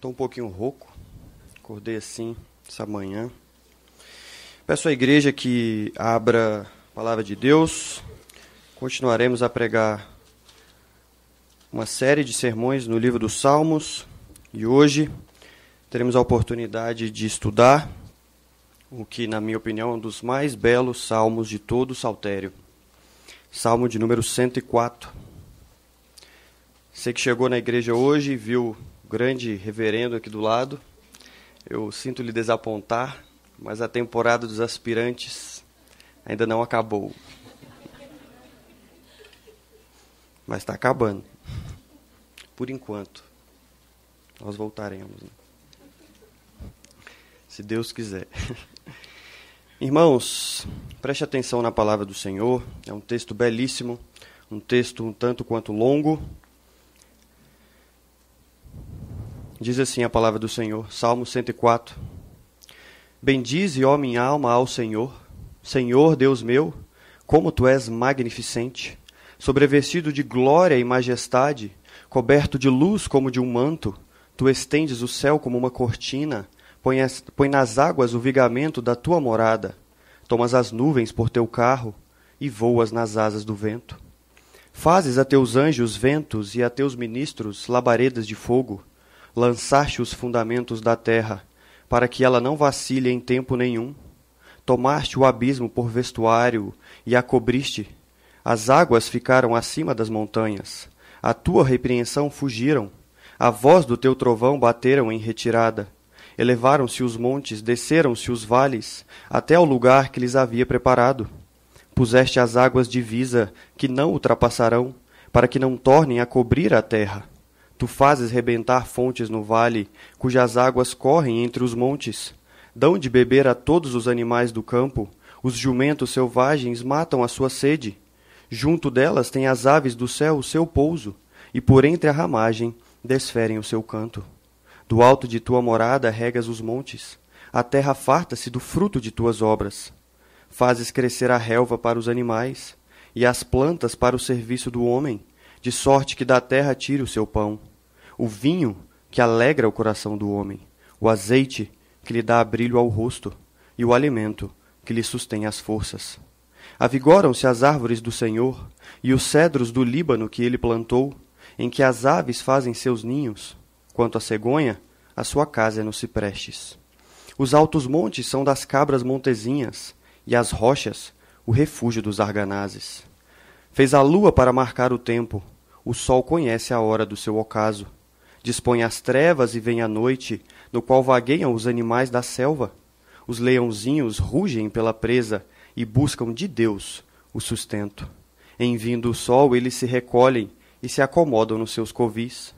Estou um pouquinho rouco, acordei assim essa manhã. Peço à igreja que abra a palavra de Deus. Continuaremos a pregar uma série de sermões no livro dos Salmos e hoje teremos a oportunidade de estudar o que, na minha opinião, é um dos mais belos salmos de todo o Saltério. Salmo de número 104. Você que chegou na igreja hoje e viu o grande reverendo aqui do lado, eu sinto lhe desapontar, mas a temporada dos aspirantes ainda não acabou. Mas está acabando. Por enquanto. Nós voltaremos, né? Se Deus quiser. Irmãos, preste atenção na palavra do Senhor. É um texto belíssimo, um texto um tanto quanto longo. Diz assim a palavra do Senhor, Salmo 104. Bendize, ó minha alma, ao Senhor. Senhor, Deus meu, como Tu és magnificente, sobrevestido de glória e majestade, coberto de luz como de um manto. Tu estendes o céu como uma cortina, põe nas águas o vigamento da Tua morada. Tomas as nuvens por Teu carro e voas nas asas do vento. Fazes a Teus anjos ventos e a Teus ministros labaredas de fogo. Lançaste os fundamentos da terra, para que ela não vacile em tempo nenhum. Tomaste o abismo por vestuário e a cobriste. As águas ficaram acima das montanhas. A tua repreensão fugiram. A voz do teu trovão bateram em retirada. Elevaram-se os montes, desceram-se os vales, até ao lugar que lhes havia preparado. Puseste as águas divisa, que não ultrapassarão, para que não tornem a cobrir a terra. Tu fazes rebentar fontes no vale, cujas águas correm entre os montes. Dão de beber a todos os animais do campo, os jumentos selvagens matam a sua sede. Junto delas têm as aves do céu o seu pouso, e por entre a ramagem desferem o seu canto. Do alto de tua morada regas os montes, a terra farta-se do fruto de tuas obras. Fazes crescer a relva para os animais, e as plantas para o serviço do homem, de sorte que da terra tire o seu pão. O vinho que alegra o coração do homem, o azeite que lhe dá brilho ao rosto, e o alimento que lhe sustém as forças. Avigoram-se as árvores do Senhor, e os cedros do Líbano que ele plantou, em que as aves fazem seus ninhos. Quanto à cegonha, a sua casa é nos ciprestes. Os altos montes são das cabras montezinhas, e as rochas, o refúgio dos arganazes. Fez a lua para marcar o tempo, o sol conhece a hora do seu ocaso. Dispõe as trevas e vem a noite, no qual vagueiam os animais da selva. Os leãozinhos rugem pela presa e buscam de Deus o sustento. Em vindo o sol, eles se recolhem e se acomodam nos seus covis.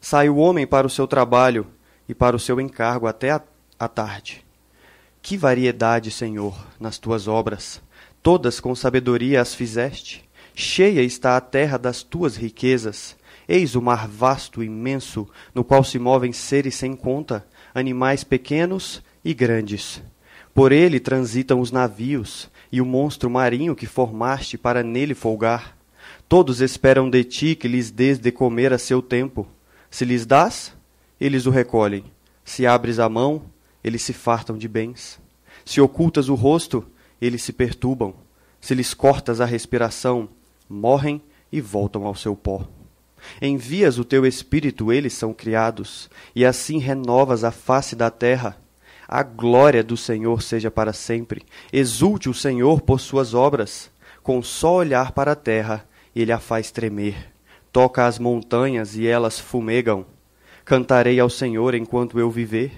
Sai o homem para o seu trabalho e para o seu encargo até a tarde. Que variedade, Senhor, nas tuas obras! Todas com sabedoria as fizeste. Cheia está a terra das tuas riquezas. Eis o mar vasto e imenso, no qual se movem seres sem conta, animais pequenos e grandes. Por ele transitam os navios, e o monstro marinho que formaste para nele folgar. Todos esperam de ti que lhes dês de comer a seu tempo. Se lhes dás, eles o recolhem. Se abres a mão, eles se fartam de bens. Se ocultas o rosto, eles se perturbam. Se lhes cortas a respiração, morrem e voltam ao seu pó. Envias o teu espírito, eles são criados, e assim renovas a face da terra. A glória do Senhor seja para sempre. Exulte o Senhor por suas obras. Com só olhar para a terra, ele a faz tremer. Toca as montanhas e elas fumegam. Cantarei ao Senhor enquanto eu viver.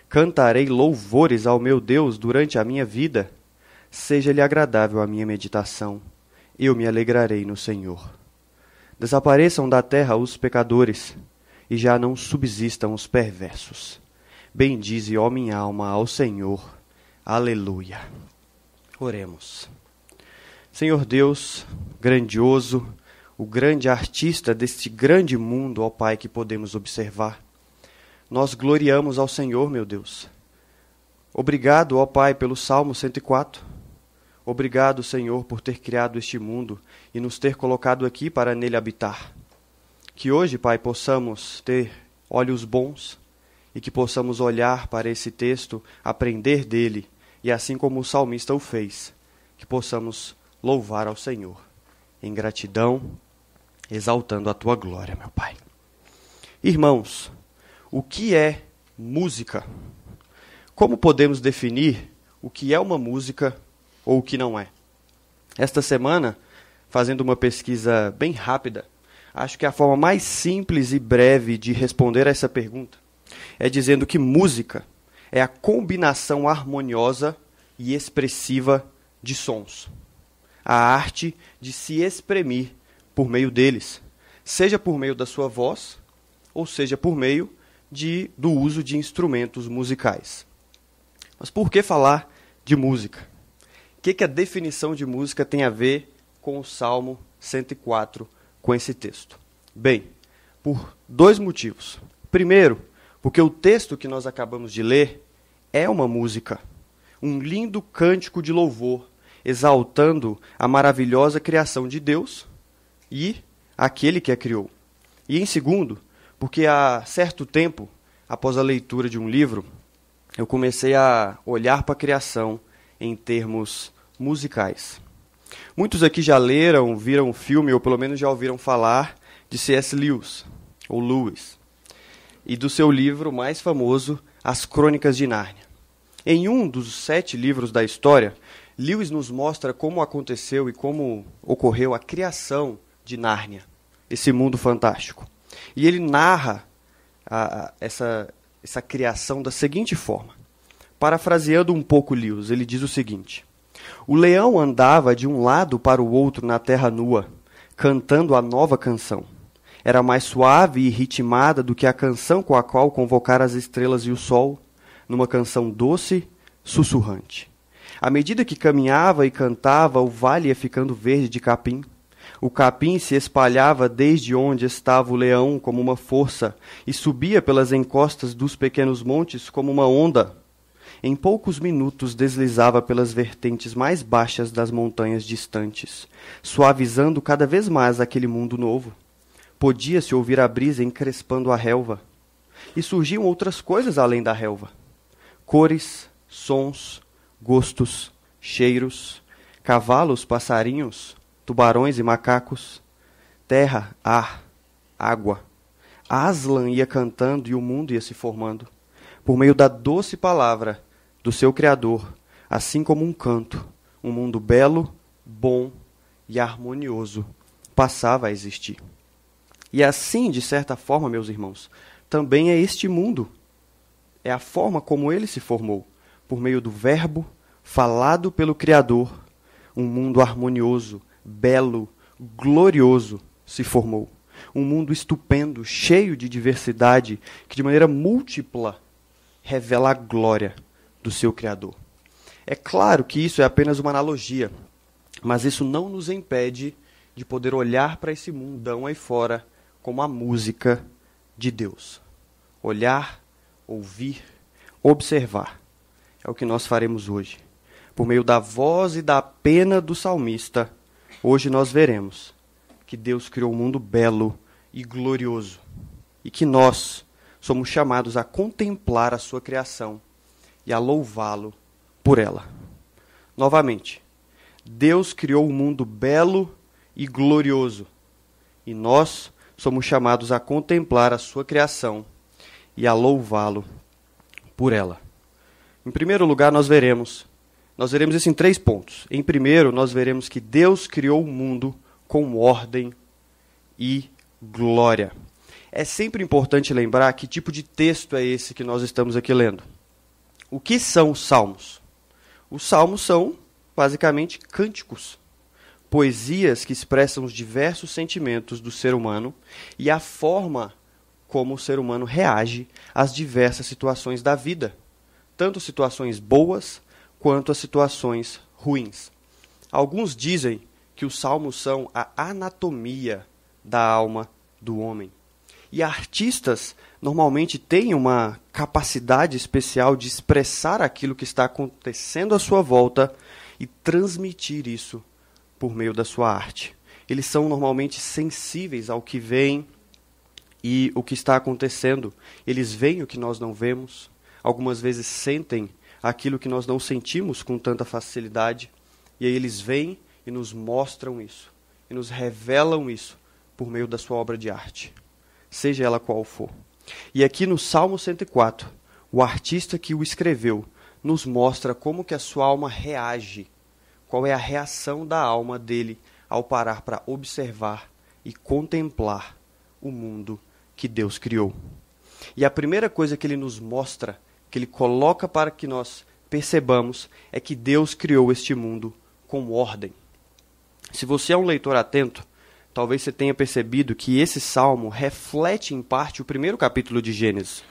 Cantarei louvores ao meu Deus durante a minha vida. Seja-lhe agradável a minha meditação. Eu me alegrarei no Senhor. Desapareçam da terra os pecadores, e já não subsistam os perversos. Bendize, ó minha alma, ao Senhor. Aleluia. Oremos. Senhor Deus, grandioso, o grande artista deste grande mundo, ó Pai, que podemos observar. Nós gloriamos ao Senhor, meu Deus. Obrigado, ó Pai, pelo Salmo 104. Obrigado, Senhor, por ter criado este mundo e nos ter colocado aqui para nele habitar. Que hoje, Pai, possamos ter olhos bons e que possamos olhar para esse texto, aprender dele, e assim como o salmista o fez, que possamos louvar ao Senhor em gratidão, exaltando a tua glória, meu Pai. Irmãos, o que é música? Como podemos definir o que é uma música ou o que não é? Esta semana, fazendo uma pesquisa bem rápida, acho que a forma mais simples e breve de responder a essa pergunta é dizendo que música é a combinação harmoniosa e expressiva de sons. A arte de se exprimir por meio deles, seja por meio da sua voz, ou seja por meio do uso de instrumentos musicais. Mas por que falar de música? O que a definição de música tem a ver com o Salmo 104, com esse texto? Bem, por dois motivos. Primeiro, porque o texto que nós acabamos de ler é uma música, um lindo cântico de louvor, exaltando a maravilhosa criação de Deus e aquele que a criou. E em segundo, porque há certo tempo, após a leitura de um livro, eu comecei a olhar para a criação em termos musicais. Muitos aqui já leram, viram o filme, ou pelo menos já ouviram falar de C.S. Lewis, ou Lewis, e do seu livro mais famoso, As Crônicas de Nárnia. Em um dos 7 livros da história, Lewis nos mostra como aconteceu e como ocorreu a criação de Nárnia, esse mundo fantástico. E ele narra essa criação da seguinte forma. Parafraseando um pouco Lewis, ele diz o seguinte: o leão andava de um lado para o outro na terra nua, cantando a nova canção. Era mais suave e ritmada do que a canção com a qual convocara as estrelas e o sol, numa canção doce, sussurrante. À medida que caminhava e cantava, o vale ia ficando verde de capim. O capim se espalhava desde onde estava o leão como uma força e subia pelas encostas dos pequenos montes como uma onda. Em poucos minutos deslizava pelas vertentes mais baixas das montanhas distantes, suavizando cada vez mais aquele mundo novo. Podia-se ouvir a brisa encrespando a relva. E surgiam outras coisas além da relva. Cores, sons, gostos, cheiros, cavalos, passarinhos, tubarões e macacos, terra, ar, água. Aslan ia cantando e o mundo ia se formando, por meio da doce palavra do seu Criador, assim como um canto, um mundo belo, bom e harmonioso passava a existir. E assim, de certa forma, meus irmãos, também é este mundo. É a forma como ele se formou, por meio do Verbo falado pelo Criador. Um mundo harmonioso, belo, glorioso se formou. Um mundo estupendo, cheio de diversidade, que de maneira múltipla revela a glória do seu Criador. É claro que isso é apenas uma analogia, mas isso não nos impede de poder olhar para esse mundão aí fora como a música de Deus. Olhar, ouvir, observar. É o que nós faremos hoje. Por meio da voz e da pena do salmista, hoje nós veremos que Deus criou um mundo belo e glorioso e que nós somos chamados a contemplar a sua criação e a louvá-lo por ela. Novamente, Deus criou um mundo belo e glorioso e nós somos chamados a contemplar a sua criação e a louvá-lo por ela. Em primeiro lugar, nós veremos isso em 3 pontos. Em primeiro, nós veremos que Deus criou o mundo com ordem e glória. É sempre importante lembrar que tipo de texto é esse que nós estamos aqui lendo. O que são os salmos? Os salmos são, basicamente, cânticos. Poesias que expressam os diversos sentimentos do ser humano e a forma como o ser humano reage às diversas situações da vida, tanto situações boas quanto as situações ruins. Alguns dizem que os salmos são a anatomia da alma do homem. E artistas normalmente têm uma capacidade especial de expressar aquilo que está acontecendo à sua volta e transmitir isso por meio da sua arte. Eles são normalmente sensíveis ao que veem e o que está acontecendo. Eles veem o que nós não vemos, algumas vezes sentem aquilo que nós não sentimos com tanta facilidade, e aí eles vêm e nos mostram isso, e nos revelam isso por meio da sua obra de arte, seja ela qual for. E aqui no Salmo 104, o artista que o escreveu nos mostra como que a sua alma reage, qual é a reação da alma dele ao parar para observar e contemplar o mundo que Deus criou. E a primeira coisa que ele nos mostra, que ele coloca para que nós percebamos, é que Deus criou este mundo com ordem. Se você é um leitor atento, talvez você tenha percebido que esse salmo reflete em parte o primeiro capítulo de Gênesis.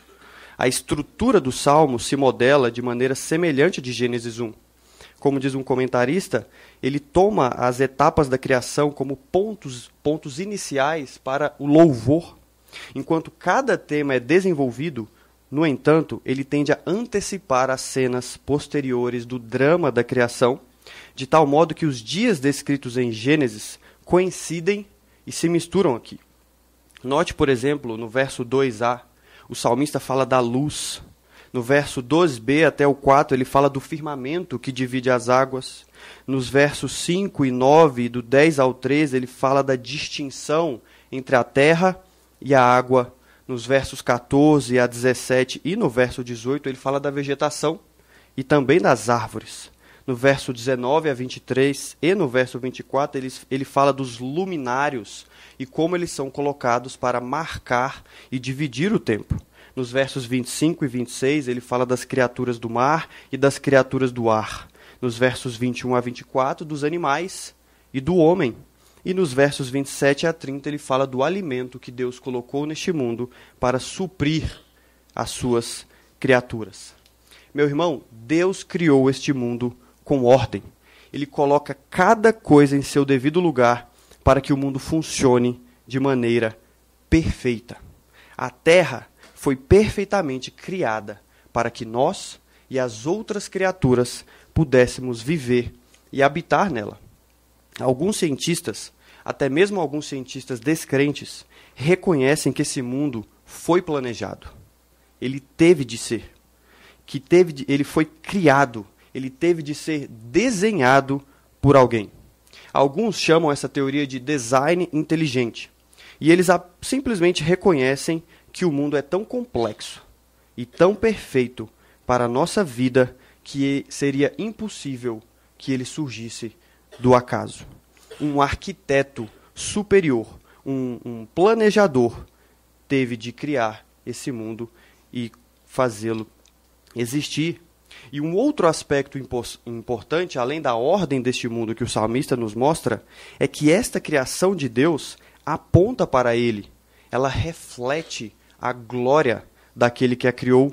A estrutura do salmo se modela de maneira semelhante de Gênesis 1. Como diz um comentarista, ele toma as etapas da criação como pontos iniciais para o louvor. Enquanto cada tema é desenvolvido, no entanto, ele tende a antecipar as cenas posteriores do drama da criação, de tal modo que os dias descritos em Gênesis coincidem e se misturam aqui. Note, por exemplo, no verso 2a, o salmista fala da luz. No verso 2b até o 4, ele fala do firmamento que divide as águas. Nos versos 5 e 9, do 10 ao 13, ele fala da distinção entre a terra e a água. Nos versos 14 a 17 e no verso 18, ele fala da vegetação e também das árvores. No verso 19 a 23 e no verso 24, ele fala dos luminários e como eles são colocados para marcar e dividir o tempo. Nos versos 25 e 26, ele fala das criaturas do mar e das criaturas do ar. Nos versos 21 a 24, dos animais e do homem. E nos versos 27 a 30, ele fala do alimento que Deus colocou neste mundo para suprir as suas criaturas. Meu irmão, Deus criou este mundo com ordem. Ele coloca cada coisa em seu devido lugar para que o mundo funcione de maneira perfeita. A terra foi perfeitamente criada para que nós e as outras criaturas pudéssemos viver e habitar nela. Alguns cientistas, até mesmo alguns cientistas descrentes, reconhecem que esse mundo foi planejado. Ele teve de ser. Ele foi criado. Ele teve de ser desenhado por alguém. Alguns chamam essa teoria de design inteligente. E eles simplesmente reconhecem que o mundo é tão complexo e tão perfeito para a nossa vida que seria impossível que ele surgisse do acaso. Um arquiteto superior, um planejador, teve de criar esse mundo e fazê-lo existir. E um outro aspecto importante, além da ordem deste mundo que o salmista nos mostra, é que esta criação de Deus aponta para ele. Ela reflete a glória daquele que a criou.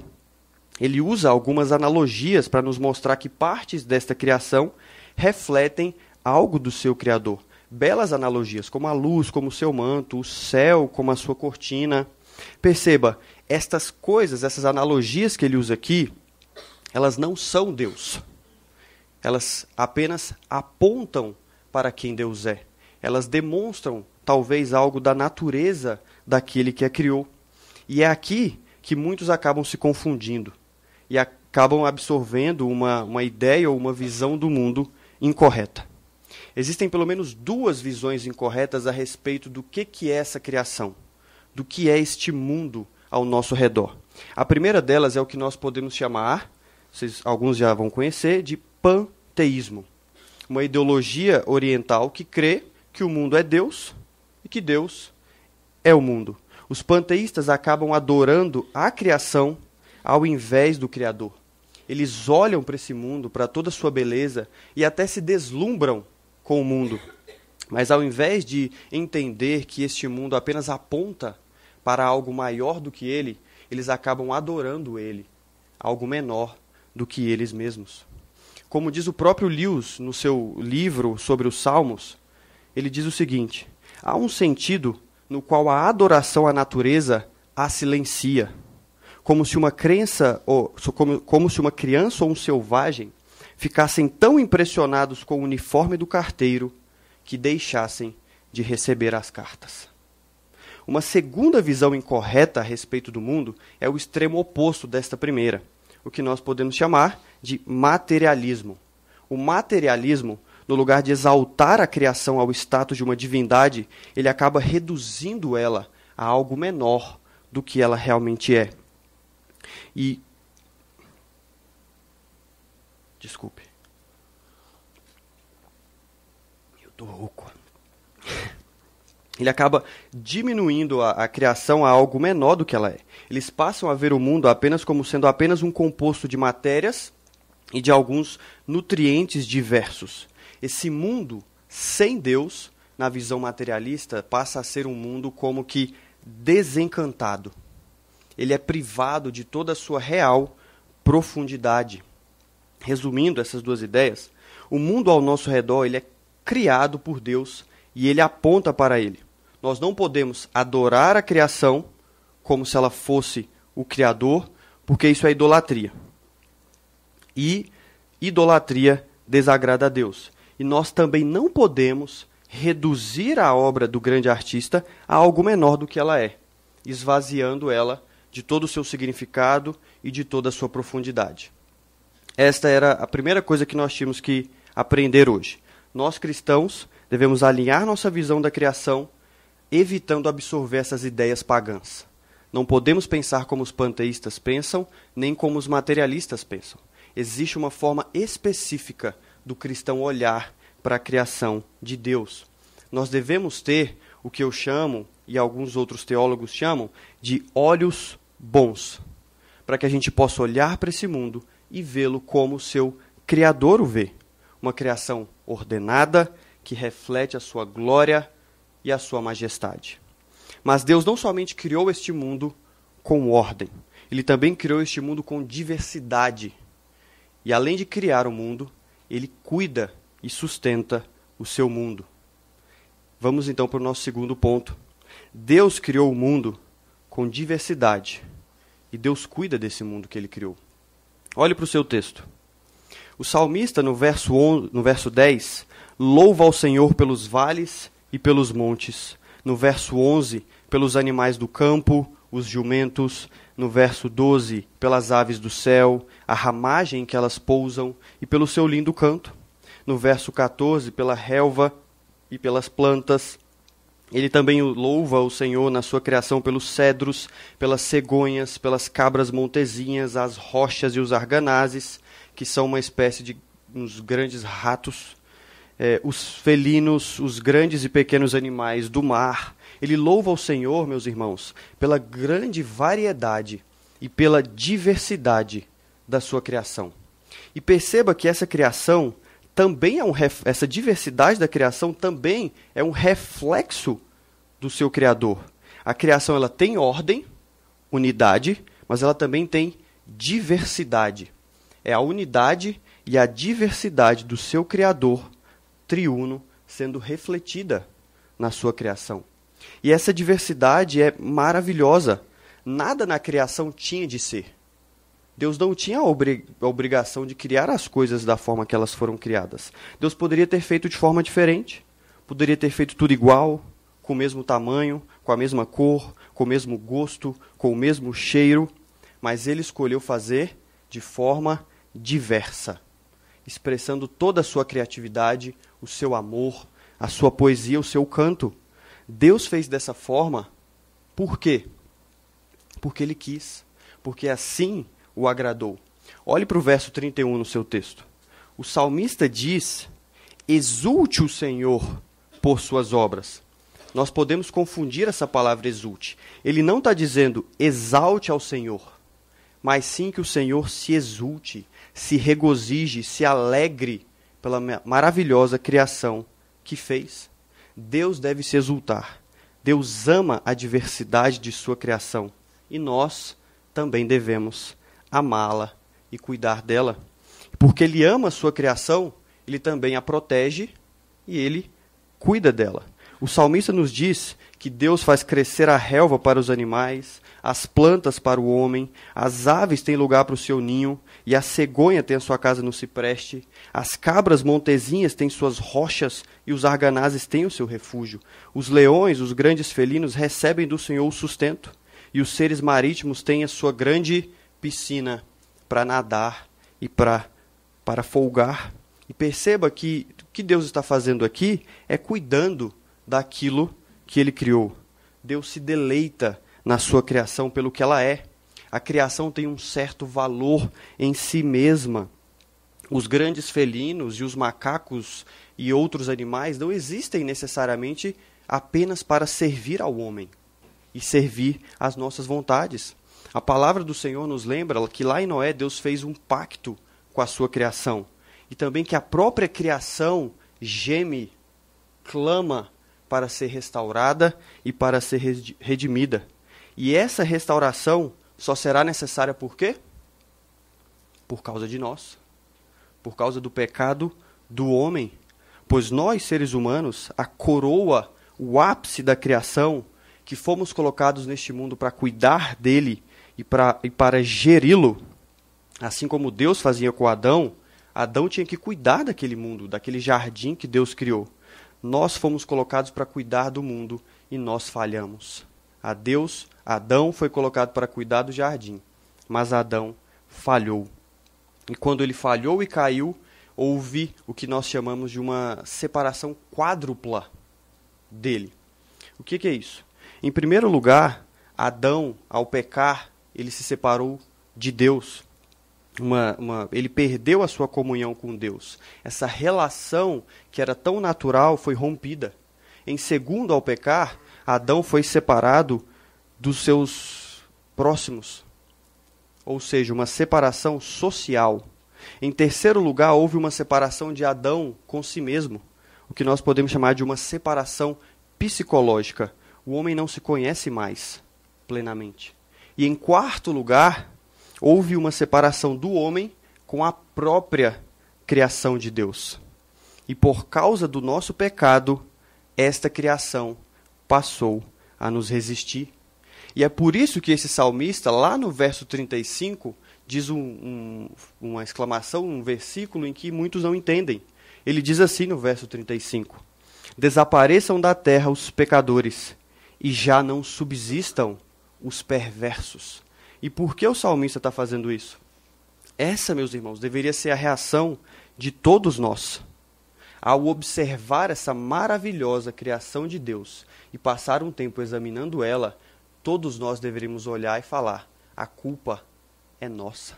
Ele usa algumas analogias para nos mostrar que partes desta criação refletem algo do seu Criador. Belas analogias, como a luz, como o seu manto, o céu, como a sua cortina. Perceba, estas coisas, essas analogias que ele usa aqui, elas não são Deus. Elas apenas apontam para quem Deus é. Elas demonstram, talvez, algo da natureza daquele que a criou. E é aqui que muitos acabam se confundindo e acabam absorvendo uma ideia ou uma visão do mundo incorreta. Existem pelo menos duas visões incorretas a respeito do que é essa criação, do que é este mundo ao nosso redor. A primeira delas é o que nós podemos chamar, alguns já vão conhecer, de panteísmo. Uma ideologia oriental que crê que o mundo é Deus e que Deus é o mundo. Os panteístas acabam adorando a criação ao invés do Criador. Eles olham para esse mundo, para toda a sua beleza, e até se deslumbram com o mundo. Mas ao invés de entender que este mundo apenas aponta para algo maior do que ele, eles acabam adorando ele, algo menor do que eles mesmos. Como diz o próprio Lewis no seu livro sobre os Salmos, ele diz o seguinte: há um sentido no qual a adoração à natureza a silencia, como se uma criança ou um selvagem ficassem tão impressionados com o uniforme do carteiro que deixassem de receber as cartas. Uma segunda visão incorreta a respeito do mundo é o extremo oposto desta primeira, o que nós podemos chamar de materialismo. O materialismo, no lugar de exaltar a criação ao status de uma divindade, ele acaba reduzindo ela a algo menor do que ela realmente é. Desculpe. Eu tô rouco. Ele acaba diminuindo a criação a algo menor do que ela é. Eles passam a ver o mundo apenas como sendo apenas um composto de matérias e de alguns nutrientes diversos. Esse mundo sem Deus, na visão materialista, passa a ser um mundo como que desencantado. Ele é privado de toda a sua real profundidade. Resumindo essas duas ideias, o mundo ao nosso redor ele é criado por Deus e ele aponta para ele. Nós não podemos adorar a criação como se ela fosse o Criador, porque isso é idolatria. E idolatria desagrada a Deus. E nós também não podemos reduzir a obra do grande artista a algo menor do que ela é, esvaziando ela de todo o seu significado e de toda a sua profundidade. Esta era a primeira coisa que nós tínhamos que aprender hoje. Nós, cristãos, devemos alinhar nossa visão da criação, evitando absorver essas ideias pagãs. Não podemos pensar como os panteístas pensam, nem como os materialistas pensam. Existe uma forma específica do cristão olhar para a criação de Deus. Nós devemos ter o que eu chamo, e alguns outros teólogos chamam, de olhos bons, para que a gente possa olhar para esse mundo e vê-lo como o seu Criador o vê. Uma criação ordenada, que reflete a sua glória e a sua majestade. Mas Deus não somente criou este mundo com ordem, Ele também criou este mundo com diversidade. E além de criar o mundo, Ele cuida e sustenta o seu mundo. Vamos então para o nosso segundo ponto. Deus criou o mundo com diversidade. E Deus cuida desse mundo que Ele criou. Olhe para o seu texto. O salmista, no verso 10, louva ao Senhor pelos vales e pelos montes. No verso 11, pelos animais do campo, os jumentos. No verso 12, pelas aves do céu, a ramagem em que elas pousam e pelo seu lindo canto. No verso 14, pela relva e pelas plantas. Ele também louva o Senhor na sua criação pelos cedros, pelas cegonhas, pelas cabras montezinhas, as rochas e os arganazes, que são uma espécie de uns grandes ratos, os felinos, os grandes e pequenos animais do mar. Ele louva o Senhor, meus irmãos, pela grande variedade e pela diversidade da sua criação. E perceba que essa criação também essa diversidade da criação também é um reflexo do seu Criador. A criação ela tem ordem, unidade, mas ela também tem diversidade. É a unidade e a diversidade do seu Criador, triuno, sendo refletida na sua criação. E essa diversidade é maravilhosa. Nada na criação tinha de ser. Deus não tinha a obrigação de criar as coisas da forma que elas foram criadas. Deus poderia ter feito de forma diferente. Poderia ter feito tudo igual, com o mesmo tamanho, com a mesma cor, com o mesmo gosto, com o mesmo cheiro. Mas Ele escolheu fazer de forma diversa, expressando toda a sua criatividade, o seu amor, a sua poesia, o seu canto. Deus fez dessa forma, por quê? Porque Ele quis, porque assim o agradou. Olhe para o verso 31 no seu texto. O salmista diz, exulte o Senhor por suas obras. Nós podemos confundir essa palavra exulte. Ele não está dizendo exalte ao Senhor, mas sim que o Senhor se exulte, se regozije, se alegre pela maravilhosa criação que fez. Deus deve se exultar. Deus ama a diversidade de sua criação. E nós também devemos amá-la e cuidar dela. Porque Ele ama a sua criação, Ele também a protege e Ele cuida dela. O salmista nos diz que Deus faz crescer a relva para os animais, as plantas para o homem, as aves têm lugar para o seu ninho, e a cegonha tem a sua casa no cipreste, as cabras montezinhas têm suas rochas, e os arganazes têm o seu refúgio. Os leões, os grandes felinos, recebem do Senhor o sustento, e os seres marítimos têm a sua grande piscina para nadar e para folgar. E perceba que o que Deus está fazendo aqui é cuidando daquilo que Ele criou. Deus se deleita na sua criação pelo que ela é. A criação tem um certo valor em si mesma. Os grandes felinos e os macacos e outros animais não existem necessariamente apenas para servir ao homem e servir às nossas vontades. A palavra do Senhor nos lembra que lá em Noé Deus fez um pacto com a sua criação. E também que a própria criação geme, clama para ser restaurada e para ser redimida. E essa restauração só será necessária por quê? Por causa de nós. Por causa do pecado do homem. Pois nós, seres humanos, a coroa, o ápice da criação, que fomos colocados neste mundo para cuidar dele e para geri-lo, assim como Deus fazia com Adão, Adão tinha que cuidar daquele mundo, daquele jardim que Deus criou. Nós fomos colocados para cuidar do mundo e nós falhamos. Adão foi colocado para cuidar do jardim, mas Adão falhou. E quando ele falhou e caiu, houve o que nós chamamos de uma separação quádrupla dele. O que é isso? Em primeiro lugar, Adão, ao pecar, ele se separou de Deus. Ele perdeu a sua comunhão com Deus. Essa relação que era tão natural foi rompida. Em segundo, ao pecar, Adão foi separado dos seus próximos, ou seja, uma separação social. Em terceiro lugar, houve uma separação de Adão com si mesmo, o que nós podemos chamar de uma separação psicológica. O homem não se conhece mais plenamente. E em quarto lugar, houve uma separação do homem com a própria criação de Deus. E por causa do nosso pecado, esta criação passou a nos resistir. E é por isso que esse salmista, lá no verso 35, diz uma exclamação, um versículo em que muitos não entendem. Ele diz assim no verso 35: desapareçam da terra os pecadores, e já não subsistam os perversos. E por que o salmista está fazendo isso? Essa, meus irmãos, deveria ser a reação de todos nós. Ao observar essa maravilhosa criação de Deus e passar um tempo examinando ela, todos nós deveríamos olhar e falar: a culpa é nossa.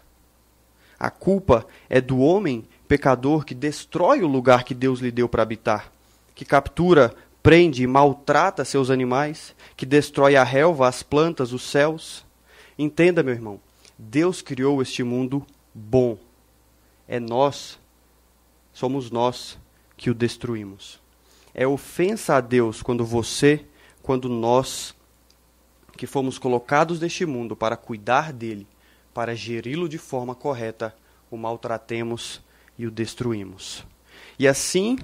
A culpa é do homem pecador que destrói o lugar que Deus lhe deu para habitar, que captura, prende e maltrata seus animais, que destrói a relva, as plantas, os céus. Entenda, meu irmão, Deus criou este mundo bom. Somos nós que o destruímos. É ofensa a Deus quando nós, que fomos colocados neste mundo para cuidar dele, para geri-lo de forma correta, o maltratemos e o destruímos. E assim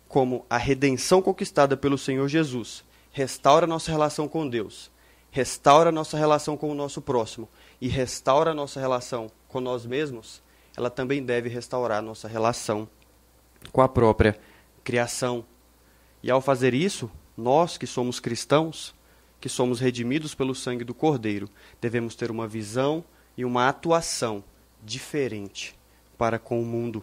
como a redenção conquistada pelo Senhor Jesus restaura nossa relação com Deus, restaura nossa relação com o nosso próximo e restaura nossa relação com nós mesmos, ela também deve restaurar nossa relação com a própria criação. E ao fazer isso, nós que somos cristãos, que somos redimidos pelo sangue do Cordeiro, devemos ter uma visão e uma atuação diferente para com o mundo.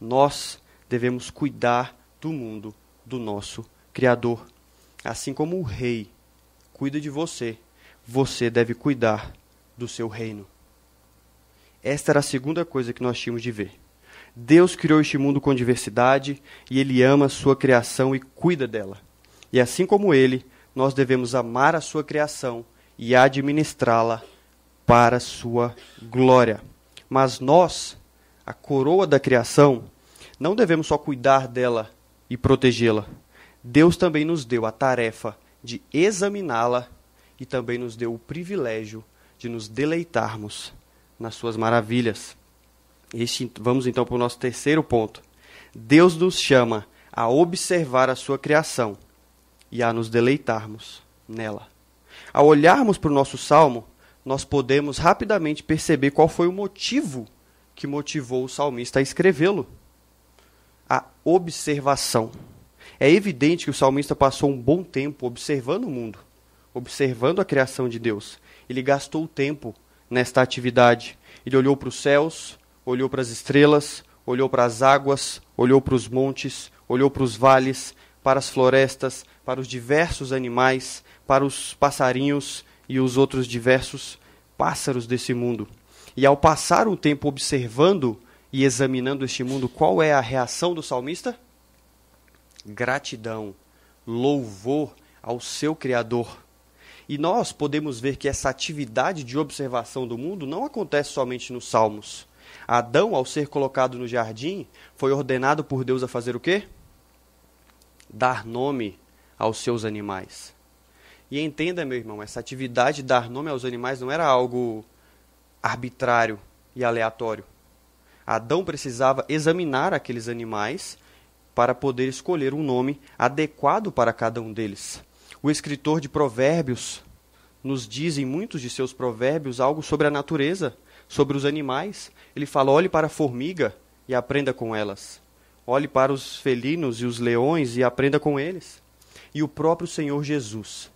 Nós devemos cuidar do mundo do nosso Criador. Assim como o rei cuida de você, você deve cuidar do seu reino. Esta era a segunda coisa que nós tínhamos de ver. Deus criou este mundo com diversidade e Ele ama a sua criação e cuida dela. E assim como Ele, nós devemos amar a sua criação e administrá-la para a sua glória. Mas nós, a coroa da criação, não devemos só cuidar dela e protegê-la. Deus também nos deu a tarefa de examiná-la e também nos deu o privilégio de nos deleitarmos nas suas maravilhas. Vamos então para o nosso terceiro ponto. Deus nos chama a observar a sua criação e a nos deleitarmos nela. Ao olharmos para o nosso salmo, nós podemos rapidamente perceber qual foi o motivo que motivou o salmista a escrevê-lo. A observação. É evidente que o salmista passou um bom tempo observando o mundo, observando a criação de Deus. Ele gastou tempo nesta atividade. Ele olhou para os céus, olhou para as estrelas, olhou para as águas, olhou para os montes, olhou para os vales, para as florestas, para os diversos animais, para os passarinhos e os outros diversos pássaros desse mundo. E ao passar um tempo observando e examinando este mundo, qual é a reação do salmista? Gratidão, louvor ao seu Criador. E nós podemos ver que essa atividade de observação do mundo não acontece somente nos Salmos. Adão, ao ser colocado no jardim, foi ordenado por Deus a fazer o quê? Dar nome aos seus animais. E entenda, meu irmão, essa atividade de dar nome aos animais não era algo arbitrário e aleatório. Adão precisava examinar aqueles animais para poder escolher um nome adequado para cada um deles. O escritor de Provérbios nos diz em muitos de seus provérbios algo sobre a natureza, sobre os animais. Ele fala: olhe para a formiga e aprenda com elas. Olhe para os felinos e os leões e aprenda com eles. E o próprio Senhor Jesus,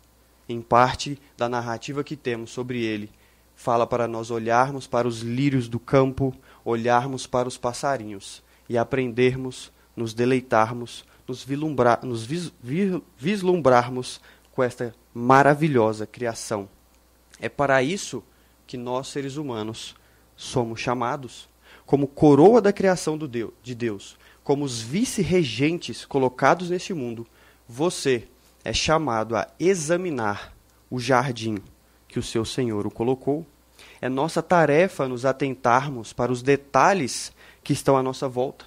em parte da narrativa que temos sobre ele, fala para nós olharmos para os lírios do campo, olharmos para os passarinhos e aprendermos, nos deleitarmos, nos vislumbrarmos com esta maravilhosa criação. É para isso que nós, seres humanos, somos chamados, como coroa da criação de Deus, como os vice-regentes colocados neste mundo. Você é chamado a examinar o jardim que o seu Senhor o colocou. É nossa tarefa nos atentarmos para os detalhes que estão à nossa volta.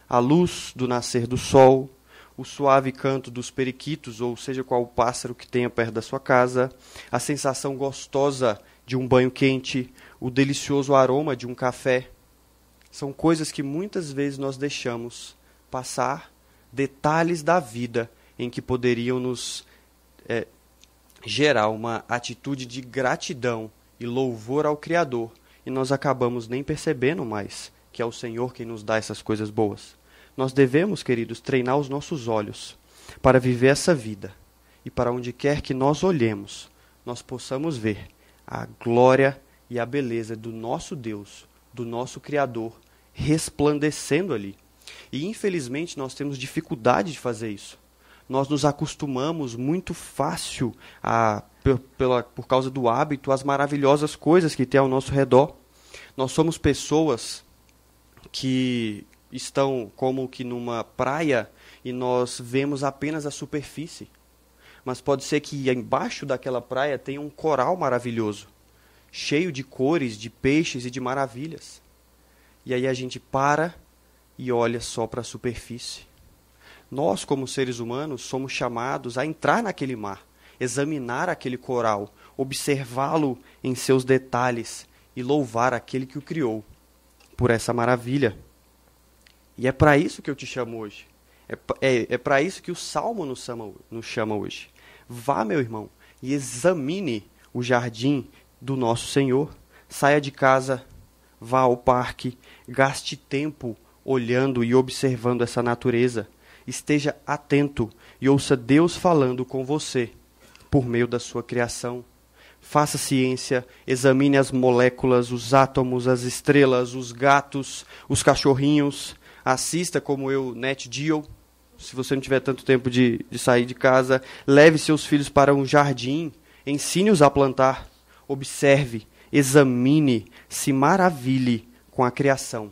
A luz do nascer do sol, o suave canto dos periquitos, ou seja, qual o pássaro que tenha perto da sua casa, a sensação gostosa de um banho quente, o delicioso aroma de um café. São coisas que muitas vezes nós deixamos passar, detalhes da vida em que poderiam nos gerar uma atitude de gratidão e louvor ao Criador, e nós acabamos nem percebendo mais que é o Senhor quem nos dá essas coisas boas. Nós devemos, queridos, treinar os nossos olhos para viver essa vida, e para onde quer que nós olhemos, nós possamos ver a glória e a beleza do nosso Deus, do nosso Criador, resplandecendo ali. E infelizmente nós temos dificuldade de fazer isso. Nós nos acostumamos muito fácil, por causa do hábito, às maravilhosas coisas que tem ao nosso redor. Nós somos pessoas que estão como que numa praia e nós vemos apenas a superfície. Mas pode ser que embaixo daquela praia tenha um coral maravilhoso, cheio de cores, de peixes e de maravilhas. E aí a gente para e olha só para a superfície. Nós, como seres humanos, somos chamados a entrar naquele mar, examinar aquele coral, observá-lo em seus detalhes e louvar aquele que o criou por essa maravilha. E é para isso que eu te chamo hoje. É para isso que o Salmo nos chama hoje. Vá, meu irmão, e examine o jardim do nosso Senhor. Saia de casa, vá ao parque, gaste tempo olhando e observando essa natureza. Esteja atento e ouça Deus falando com você por meio da sua criação. Faça ciência, examine as moléculas, os átomos, as estrelas, os gatos, os cachorrinhos. Assista como eu, Nat Geo, se você não tiver tanto tempo de sair de casa. Leve seus filhos para um jardim, ensine-os a plantar. Observe, examine, se maravilhe com a criação.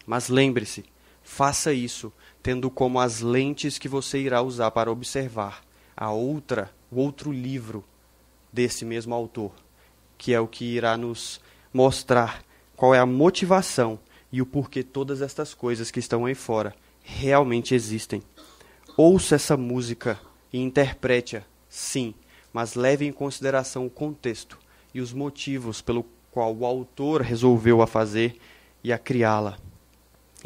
Mas lembre-se, faça isso tendo como as lentes que você irá usar para observar o outro livro desse mesmo autor, que é o que irá nos mostrar qual é a motivação e o porquê todas estas coisas que estão aí fora realmente existem. Ouça essa música e interprete-a, sim, mas leve em consideração o contexto e os motivos pelo qual o autor resolveu a fazer e a criá-la.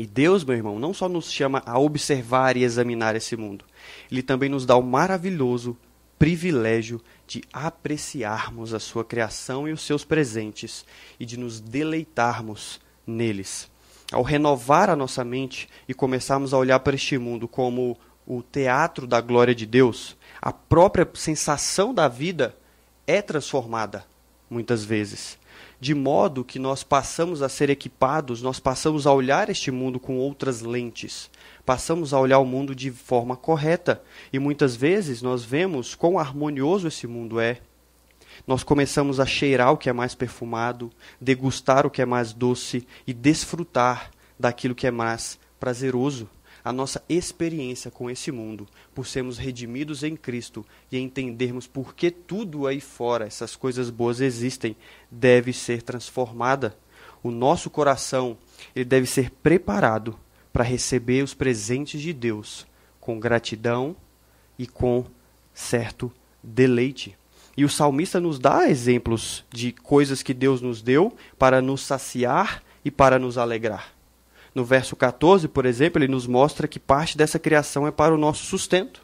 E Deus, meu irmão, não só nos chama a observar e examinar esse mundo, Ele também nos dá o maravilhoso privilégio de apreciarmos a sua criação e os seus presentes e de nos deleitarmos neles. Ao renovar a nossa mente e começarmos a olhar para este mundo como o teatro da glória de Deus, a própria sensação da vida é transformada, muitas vezes. De modo que nós passamos a ser equipados, nós passamos a olhar este mundo com outras lentes. Passamos a olhar o mundo de forma correta. E muitas vezes nós vemos quão harmonioso esse mundo é. Nós começamos a cheirar o que é mais perfumado, degustar o que é mais doce e desfrutar daquilo que é mais prazeroso. A nossa experiência com esse mundo, por sermos redimidos em Cristo e entendermos por que tudo aí fora, essas coisas boas existem, deve ser transformada. O nosso coração, ele deve ser preparado para receber os presentes de Deus com gratidão e com certo deleite. E o salmista nos dá exemplos de coisas que Deus nos deu para nos saciar e para nos alegrar. No verso 14, por exemplo, ele nos mostra que parte dessa criação é para o nosso sustento.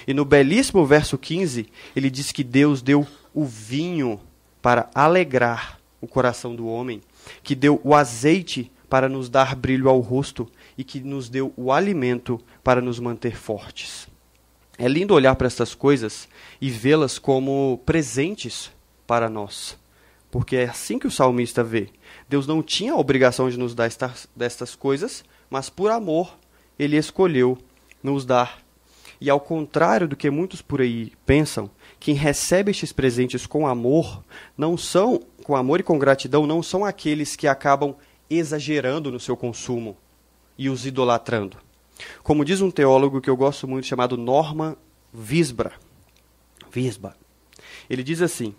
E no belíssimo verso 15, ele diz que Deus deu o vinho para alegrar o coração do homem, que deu o azeite para nos dar brilho ao rosto e que nos deu o alimento para nos manter fortes. É lindo olhar para essas coisas e vê-las como presentes para nós, porque é assim que o salmista vê. Deus não tinha a obrigação de nos dar destas coisas, mas por amor ele escolheu nos dar. E ao contrário do que muitos por aí pensam, quem recebe estes presentes com amor e com gratidão, não são aqueles que acabam exagerando no seu consumo e os idolatrando. Como diz um teólogo que eu gosto muito, chamado Norman Wiesba, ele diz assim: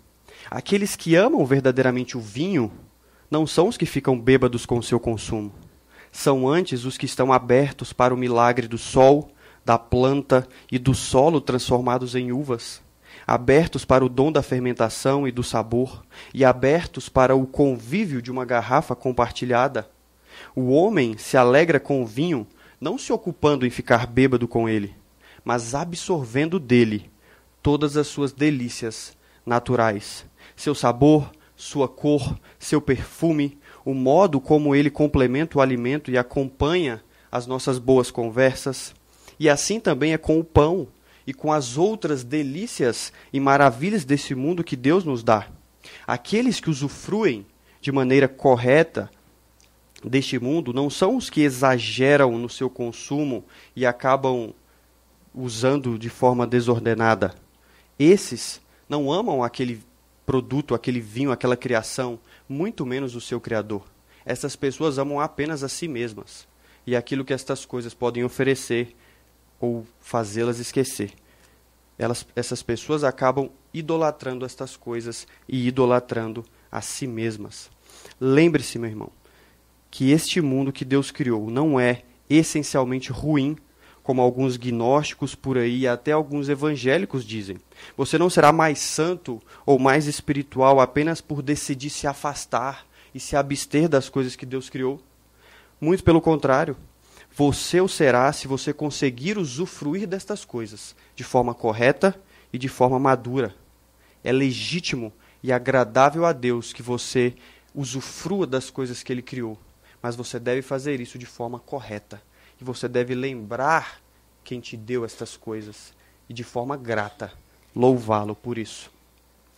aqueles que amam verdadeiramente o vinho não são os que ficam bêbados com o seu consumo. São antes os que estão abertos para o milagre do sol, da planta e do solo transformados em uvas, abertos para o dom da fermentação e do sabor, e abertos para o convívio de uma garrafa compartilhada. O homem se alegra com o vinho, não se ocupando em ficar bêbado com ele, mas absorvendo dele todas as suas delícias naturais, seu sabor, sua cor, seu perfume, o modo como ele complementa o alimento e acompanha as nossas boas conversas. E assim também é com o pão e com as outras delícias e maravilhas desse mundo que Deus nos dá. Aqueles que usufruem de maneira correta deste mundo não são os que exageram no seu consumo e acabam usando de forma desordenada. Esses não amam aquele produto, aquele vinho, aquela criação, muito menos o seu Criador. Essas pessoas amam apenas a si mesmas e aquilo que estas coisas podem oferecer ou fazê-las esquecer. Essas pessoas acabam idolatrando estas coisas e idolatrando a si mesmas. Lembre-se, meu irmão, que este mundo que Deus criou não é essencialmente ruim, como alguns gnósticos por aí e até alguns evangélicos dizem. Você não será mais santo ou mais espiritual apenas por decidir se afastar e se abster das coisas que Deus criou. Muito pelo contrário, você o será se você conseguir usufruir destas coisas de forma correta e de forma madura. É legítimo e agradável a Deus que você usufrua das coisas que Ele criou, mas você deve fazer isso de forma correta. E você deve lembrar quem te deu estas coisas e de forma grata louvá-lo por isso.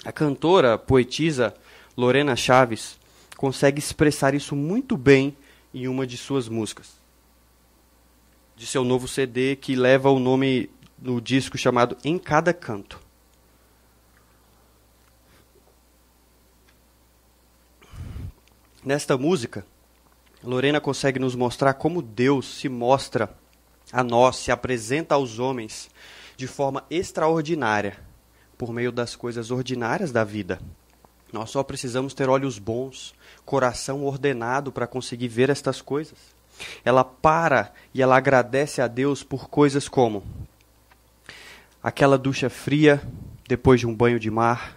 A cantora, poetisa Lorena Chaves consegue expressar isso muito bem em uma de suas músicas, de seu novo CD que leva o nome no disco chamado Em Cada Canto. Nesta música, Lorena consegue nos mostrar como Deus se mostra a nós, se apresenta aos homens de forma extraordinária, por meio das coisas ordinárias da vida. Nós só precisamos ter olhos bons, coração ordenado para conseguir ver estas coisas. Ela para e ela agradece a Deus por coisas como aquela ducha fria depois de um banho de mar,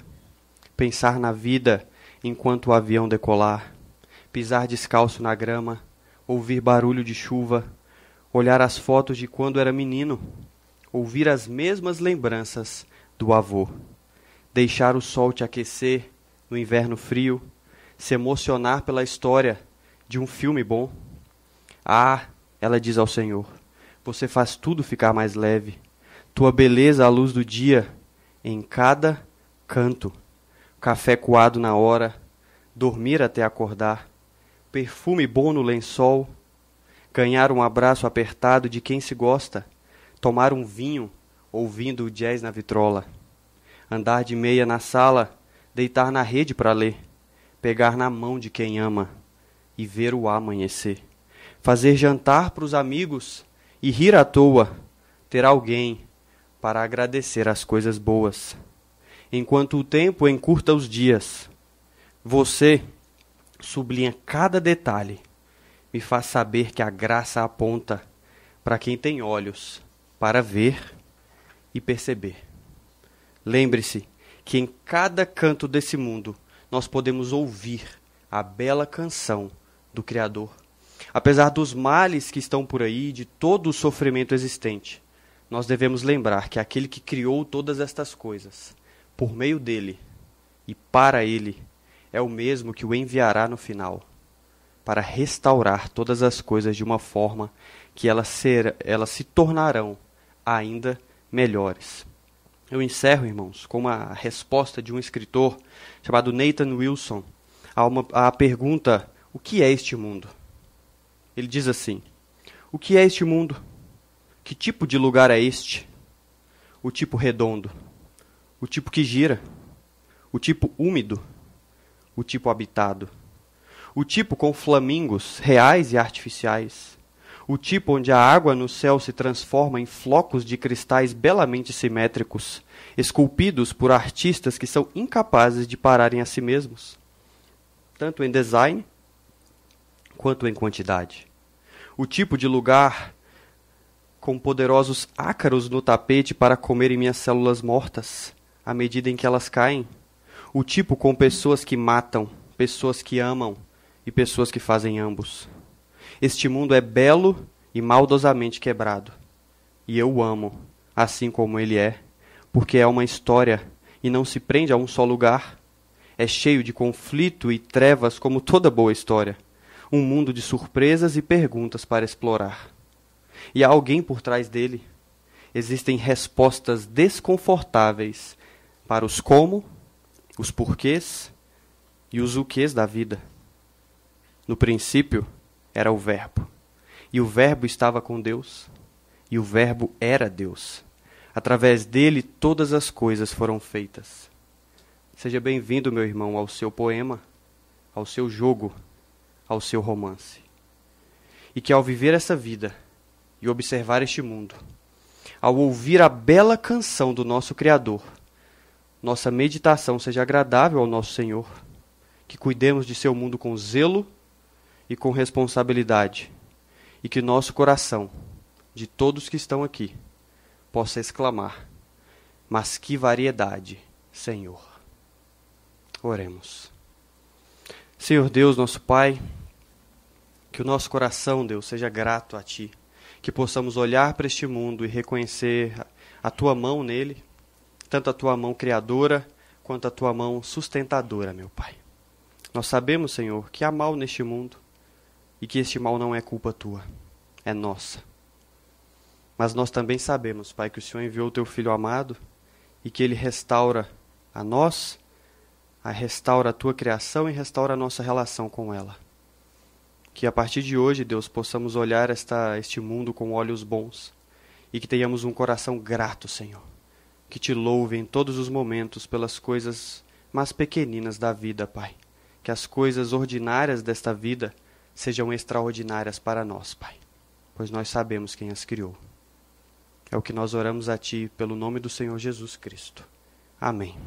pensar na vida enquanto o avião decolar, pisar descalço na grama, ouvir barulho de chuva, olhar as fotos de quando era menino, ouvir as mesmas lembranças do avô, deixar o sol te aquecer no inverno frio, se emocionar pela história de um filme bom. Ah, ela diz ao Senhor, você faz tudo ficar mais leve, tua beleza à luz do dia, em cada canto, café coado na hora, dormir até acordar, perfume bom no lençol, ganhar um abraço apertado de quem se gosta, tomar um vinho ouvindo o jazz na vitrola, andar de meia na sala, deitar na rede para ler, pegar na mão de quem ama e ver o amanhecer, fazer jantar para os amigos e rir à toa, ter alguém para agradecer as coisas boas. Enquanto o tempo encurta os dias, você sublinha cada detalhe, me faz saber que a graça aponta para quem tem olhos para ver e perceber. Lembre-se que em cada canto desse mundo nós podemos ouvir a bela canção do Criador. Apesar dos males que estão por aí, de todo o sofrimento existente, nós devemos lembrar que aquele que criou todas estas coisas, por meio dele e para ele, é o mesmo que o enviará no final, para restaurar todas as coisas de uma forma que elas se tornarão ainda melhores. Eu encerro, irmãos, com uma resposta de um escritor chamado Nathan Wilson à pergunta, o que é este mundo? Ele diz assim, o que é este mundo? Que tipo de lugar é este? O tipo redondo, o tipo que gira, o tipo úmido, o tipo habitado, o tipo com flamingos reais e artificiais, o tipo onde a água no céu se transforma em flocos de cristais belamente simétricos, esculpidos por artistas que são incapazes de pararem a si mesmos, tanto em design quanto em quantidade. O tipo de lugar com poderosos ácaros no tapete para comerem minhas células mortas, à medida em que elas caem. O tipo com pessoas que matam, pessoas que amam e pessoas que fazem ambos. Este mundo é belo e maldosamente quebrado. E eu o amo, assim como ele é, porque é uma história e não se prende a um só lugar. É cheio de conflito e trevas como toda boa história. Um mundo de surpresas e perguntas para explorar. E há alguém por trás dele. Existem respostas desconfortáveis para os como, os porquês e os o quês da vida. No princípio era o Verbo, e o Verbo estava com Deus, e o Verbo era Deus. Através dele todas as coisas foram feitas. Seja bem-vindo, meu irmão, ao seu poema, ao seu jogo, ao seu romance. E que ao viver essa vida e observar este mundo, ao ouvir a bela canção do nosso Criador, nossa meditação seja agradável ao nosso Senhor, que cuidemos de seu mundo com zelo e com responsabilidade, e que nosso coração, de todos que estão aqui, possa exclamar, mas que variedade, Senhor. Oremos. Senhor Deus, nosso Pai, que o nosso coração, Deus, seja grato a Ti, que possamos olhar para este mundo e reconhecer a Tua mão nele, tanto a Tua mão criadora, quanto a Tua mão sustentadora, meu Pai. Nós sabemos, Senhor, que há mal neste mundo, e que este mal não é culpa Tua, é nossa. Mas nós também sabemos, Pai, que o Senhor enviou o Teu Filho amado, e que Ele restaura a nós, restaura a Tua criação e restaura a nossa relação com ela. Que a partir de hoje, Deus, possamos olhar este mundo com olhos bons e que tenhamos um coração grato, Senhor. Que Te louve em todos os momentos pelas coisas mais pequeninas da vida, Pai. Que as coisas ordinárias desta vida sejam extraordinárias para nós, Pai, pois nós sabemos quem as criou. É o que nós oramos a Ti pelo nome do Senhor Jesus Cristo. Amém.